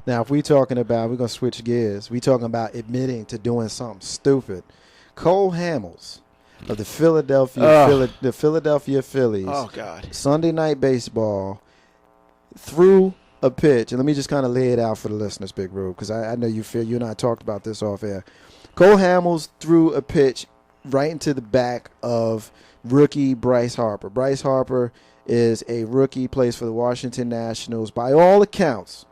Now, if we're going to switch gears. We talking about admitting to doing something stupid. Cole Hamels of the Philadelphia Phillies. Oh, God. Sunday Night Baseball threw a pitch, and let me just kind of lay it out for the listeners, Big Rube, because I know you and I talked about this off air. Cole Hamels threw a pitch right into the back of rookie Bryce Harper. Bryce Harper is a rookie, plays for the Washington Nationals. By all accounts,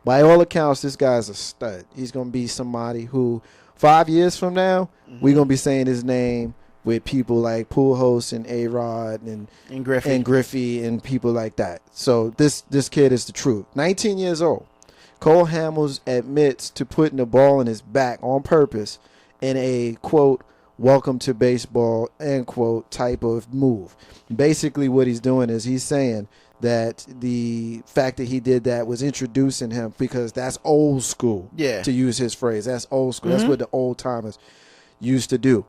this guy's a stud. He's going to be somebody who 5 years from now, we're going to be saying his name with people like Pujols and A-Rod and Griffey and people like that. So this kid is the truth. 19 years old. Cole Hamels admits to putting the ball in his back on purpose in a, quote, welcome to baseball, end quote, type of move. Basically what he's doing is he's saying that the fact that he did that was introducing him because that's old school, to use his phrase. That's old school. That's what the old timers used to do.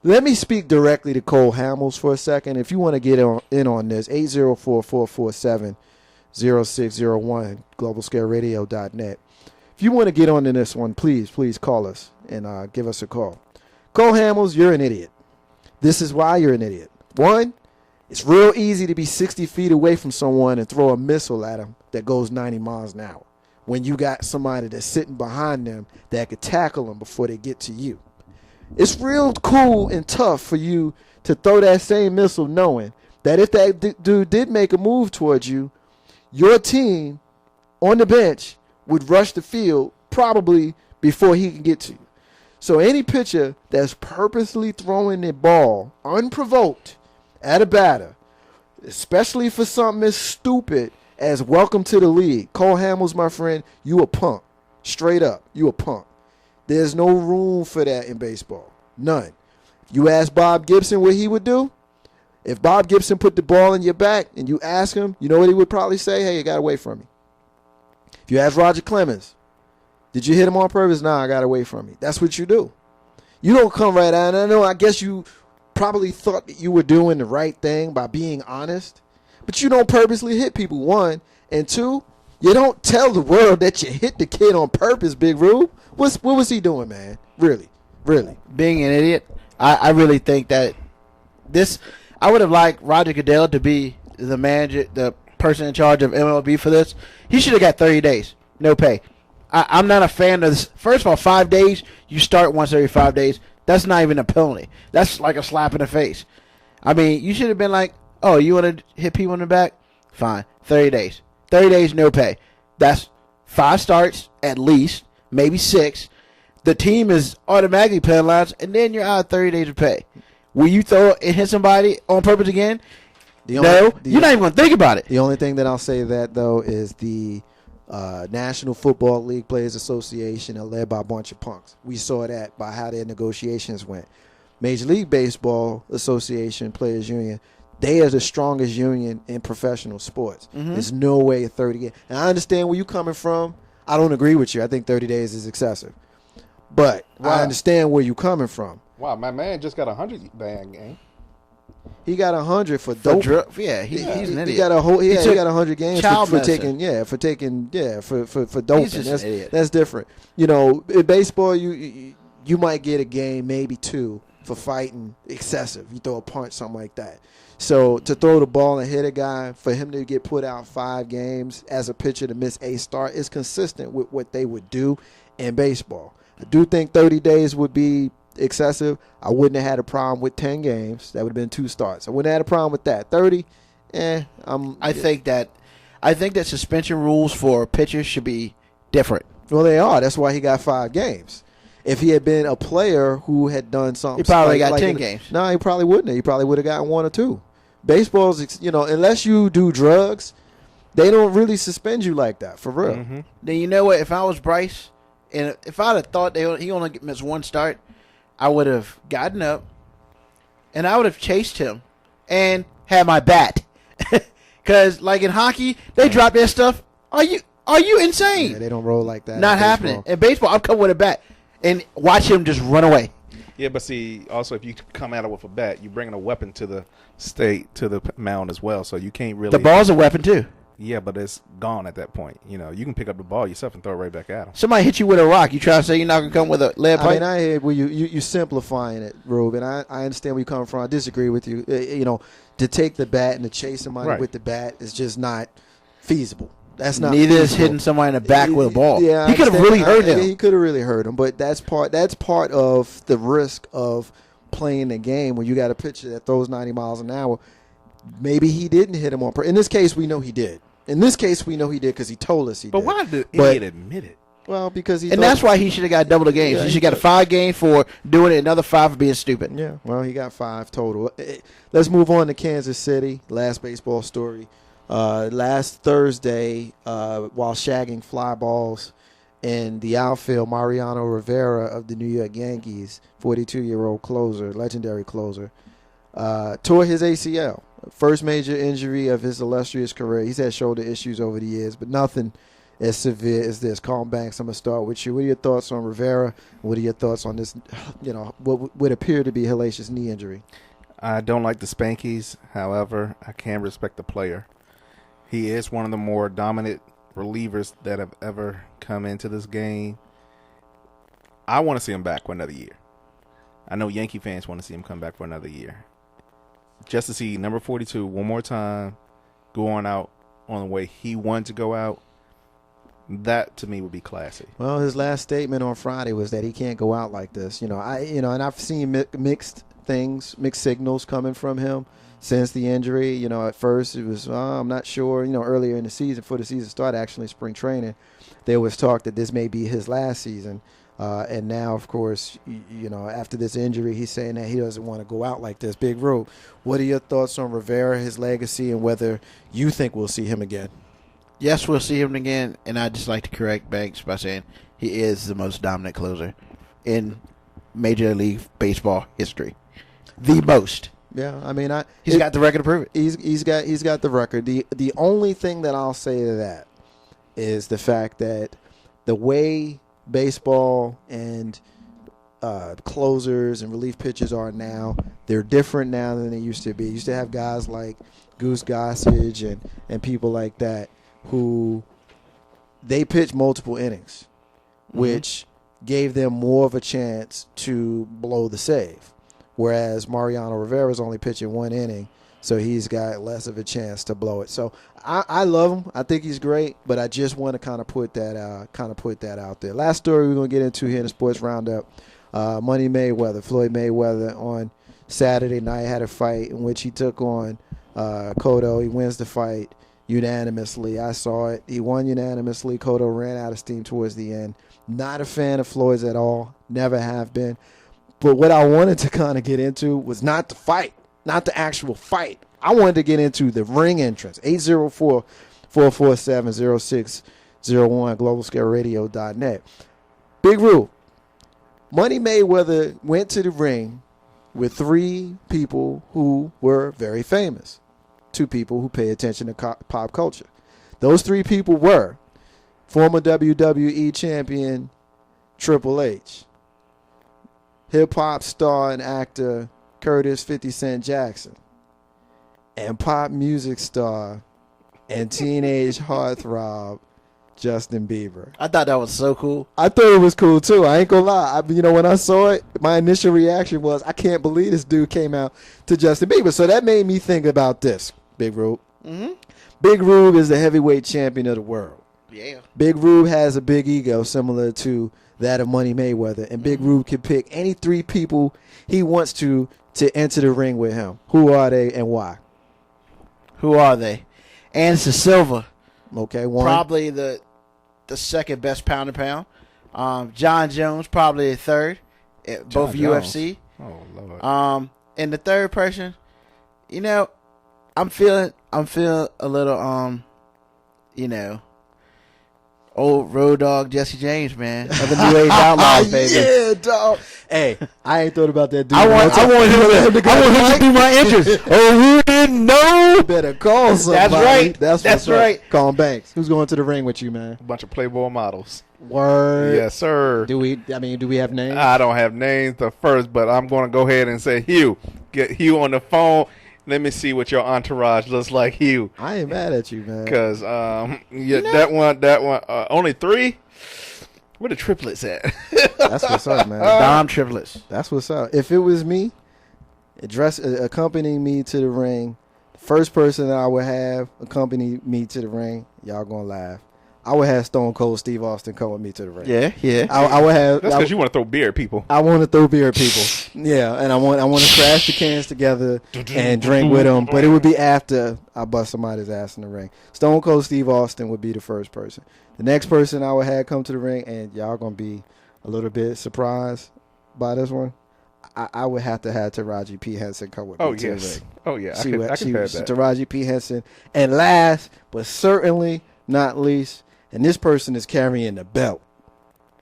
Let me speak directly to Cole Hamels for a second. If you want to get in on this, 804-447-0601, globalscareradio.net. If you want to get on to this one, please call us and give us a call. Cole Hamels, you're an idiot. This is why you're an idiot. One, it's real easy to be 60 feet away from someone and throw a missile at them that goes 90 miles an hour when you got somebody that's sitting behind them that could tackle them before they get to you. It's real cool and tough for you to throw that same missile knowing that if that dude did make a move towards you, your team on the bench would rush the field probably before he can get to you. So any pitcher that's purposely throwing the ball unprovoked at a batter, especially for something as stupid as welcome to the league, Cole Hamels, my friend, you a punk. Straight up, you a punk. There's no room for that in baseball. None. You ask Bob Gibson what he would do? If Bob Gibson put the ball in your back and you ask him, you know what he would probably say? Hey, you got away from me. If you ask Roger Clemens, did you hit him on purpose? Nah, I got away from me. That's what you do. You don't come right out. And I know, I guess you probably thought that you were doing the right thing by being honest, but you don't purposely hit people, one. And two, you don't tell the world that you hit the kid on purpose, Big Rube. What was he doing, man? Really? Being an idiot, I really think that I would have liked Roger Goodell to be the manager, the person in charge of MLB for this. He should have got 30 days, no pay. I'm not a fan of this. First of all, 5 days, you start once every 5 days. That's not even a penalty. That's like a slap in the face. I mean, you should have been like, oh, you want to hit people in the back? Fine, 30 days. 30 days, no pay. That's 5 starts at least, maybe 6. The team is automatically penalized, and then you're out 30 days of pay. Will you throw and hit somebody on purpose again? You're not even going to think about it. The only thing that I'll say that, though, is the National Football League Players Association are led by a bunch of punks. We saw that by how their negotiations went. Major League Baseball Association Players Union, they are the strongest union in professional sports. There's no way 30 days. And I understand where you're coming from. I don't agree with you. I think 30 days is excessive. But I understand where you're coming from. Wow, my man just got 100 bang game. He got 100 for dope. He's an idiot. He got 100 games for taking doping. That's different. You know, in baseball, you might get a game, maybe 2 for fighting excessive. You throw a punch, something like that. So to throw the ball and hit a guy, for him to get put out 5 games as a pitcher to miss a start is consistent with what they would do in baseball. I do think 30 days would be excessive. I wouldn't have had a problem with 10 games. That would have been 2 starts. I wouldn't have had a problem with that. 30, I think that suspension rules for pitchers should be different. Well, they are. That's why he got 5 games. If he had been a player who had done something, he probably got 10 games. No, he probably wouldn't have. He probably would have gotten 1 or 2. Baseball's, unless you do drugs, they don't really suspend you like that, for real. Then you know what? If I was Bryce, and if I'd have thought he only missed 1 start, I would have gotten up, and I would have chased him and had my bat. Because, like in hockey, they drop their stuff. Are you insane? Yeah, they don't roll like that. Not happening. In baseball, I'm coming with a bat and watch him just run away. Yeah, but see, also if you come at it with a bat, you're bringing a weapon to the mound as well, so you can't really. The ball's a weapon too. Yeah, but it's gone at that point. You know, you can pick up the ball yourself and throw it right back at him. Somebody hit you with a rock. You try to say you're not gonna come with a lead I pipe? mean, I hear where you simplifying it, Rube, and I understand where you're coming from. I disagree with you. You know, to take the bat and to chase somebody Right. with the bat is just not feasible. That's not. Neither is feasible. hitting somebody in the back with a ball. Yeah, He could have I really understand. hurt him. He could have really hurt him, but that's part of the risk of playing the game when you got a pitcher that throws 90 miles an hour. Maybe he didn't hit him on purpose. In this case, we know he did. Because he told us he But did. why did the But- idiot admit it? Well, because he And thought- that's why he should have got double the games. Yeah, he he should have got a 5 game for doing it, another 5 for being stupid. Yeah, well, he got 5 total. Let's move on to Kansas City. Last baseball story. Last Thursday, while shagging fly balls in the outfield, Mariano Rivera of the New York Yankees, 42-year-old closer, legendary closer, tore his ACL. First major injury of his illustrious career. He's had shoulder issues over the years, but nothing as severe as this. Colin Banks, I'm going to start with you. What are your thoughts on Rivera? What are your thoughts on this, what would appear to be hellacious knee injury? I don't like the Spankies. However, I can respect the player. He is one of the more dominant relievers that have ever come into this game. I want to see him back for another year. I know Yankee fans want to see him come back for another year. Just to see number 42 one more time going out on the way he wanted to go out, that to me would be classy. Well, his last statement on Friday was that he can't go out like this. And I've seen mixed things, mixed signals coming from him since the injury. At first it was, I'm not sure. Earlier in the season, before the season started, actually spring training, there was talk that this may be his last season. And now, of course, after this injury, he's saying that he doesn't want to go out like this. Big Rube, what are your thoughts on Rivera, his legacy, and whether you think we'll see him again? Yes, we'll see him again, and I'd just like to correct Banks by saying he is the most dominant closer in Major League Baseball history. The most. Yeah, I mean, He's got the record to prove it. He's got the record. The only thing that I'll say to that is the fact that the way baseball and closers and relief pitchers are now, they're different now than they used to be. Used to have guys like Goose Gossage and people like that who they pitch multiple innings, which gave them more of a chance to blow the save. Whereas Mariano Rivera's only pitching 1 inning, so he's got less of a chance to blow it. So I love him. I think he's great, but I just want to kind of put that out there. Last story we're going to get into here in the Sports Roundup, Money Mayweather, Floyd Mayweather on Saturday night had a fight in which he took on Cotto. He wins the fight unanimously. I saw it. He won unanimously. Cotto ran out of steam towards the end. Not a fan of Floyd's at all. Never have been. But what I wanted to kind of get into was not the fight, not the actual fight. I wanted to get into the ring entrance. 804-447-0601, globalscareradio.net. Big Rube, Money Mayweather went to the ring with 3 people who were very famous, 2 people who pay attention to pop culture. Those 3 people were former WWE champion Triple H, hip-hop star and actor Curtis 50 Cent Jackson, and pop music star and teenage heartthrob Justin Bieber. I thought that was so cool. I thought it was cool, too. I ain't gonna lie. When I saw it, my initial reaction was, I can't believe this dude came out to Justin Bieber. So that made me think about this, Big Rube. Mm-hmm. Big Rube is the heavyweight champion of the world. Yeah. Big Rube has a big ego similar to that of Money Mayweather, and Big Rube can pick any 3 people he wants to enter the ring with him. Who are they and why? Who are they? Anderson Silva. Okay, one. Probably the second best pound and pound. John Jones, probably the third. At both John UFC. Oh Lord. And the third person, I'm feeling a little old road dog Jesse James, man, of the New Age Outlaws, baby. Yeah, dog. Hey, I ain't thought about that dude. I want him to be my interest. Oh, you didn't know? Better call somebody. That's right. That's what's right. Up. Colin Banks. Who's going to the ring with you, man? A bunch of Playboy models. Word. Yes, sir. Do we have names? I don't have names the first, but I'm going to go ahead and say Hugh. Get Hugh on the phone. Let me see what your entourage looks like, Hugh. I ain't mad at you, man. Because that one, only 3. Where the triplets at? That's what's up, man. Dom triplets. That's what's up. If it was me, accompanying me to the ring, the first person that I would have accompany me to the ring, y'all gonna laugh, I would have Stone Cold Steve Austin come with me to the ring. Yeah. I would have. That's because you want to throw beer at people. I want to throw beer at people. Yeah, and I want to crash the cans together and drink with them. But it would be after I bust somebody's ass in the ring. Stone Cold Steve Austin would be the first person. The next person I would have come to the ring, and y'all gonna be a little bit surprised by this one. I would have to have Taraji P. Henson come with me to the ring. Oh yeah. I can have that. Taraji P. Henson. And last, but certainly not least, and this person is carrying the belt,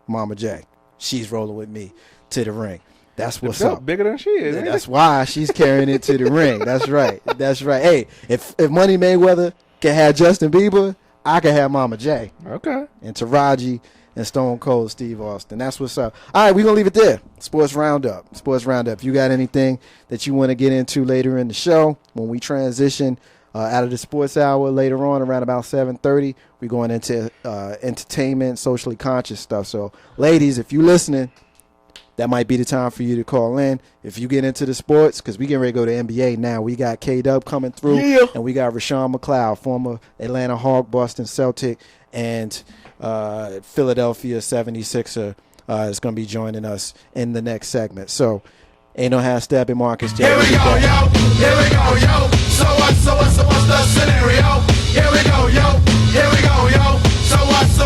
Mama J. She's rolling with me to the ring. That's what's up. Bigger than she is. That's why she's carrying it to the ring. That's right. That's right. Hey, if Money Mayweather can have Justin Bieber, I can have Mama J. Okay. And Taraji and Stone Cold Steve Austin. That's what's up. All right, we're going to leave it there. Sports Roundup. If you got anything that you want to get into later in the show, when we transition out of the sports hour later on around about 7:30, we're going into entertainment, socially conscious stuff. So, ladies, if you're listening, that might be the time for you to call in. If you get into the sports, because we getting ready to go to NBA now. We got K-Dub coming through, and we got Rashawn McLeod, former Atlanta Hawk, Boston Celtic, and Philadelphia 76er is going to be joining us in the next segment. So, ain't no half stepping, Marcus J. Here we go, yo. Here we go, yo. So what's the scenario? Here we go, yo. Here we go, yo. So what's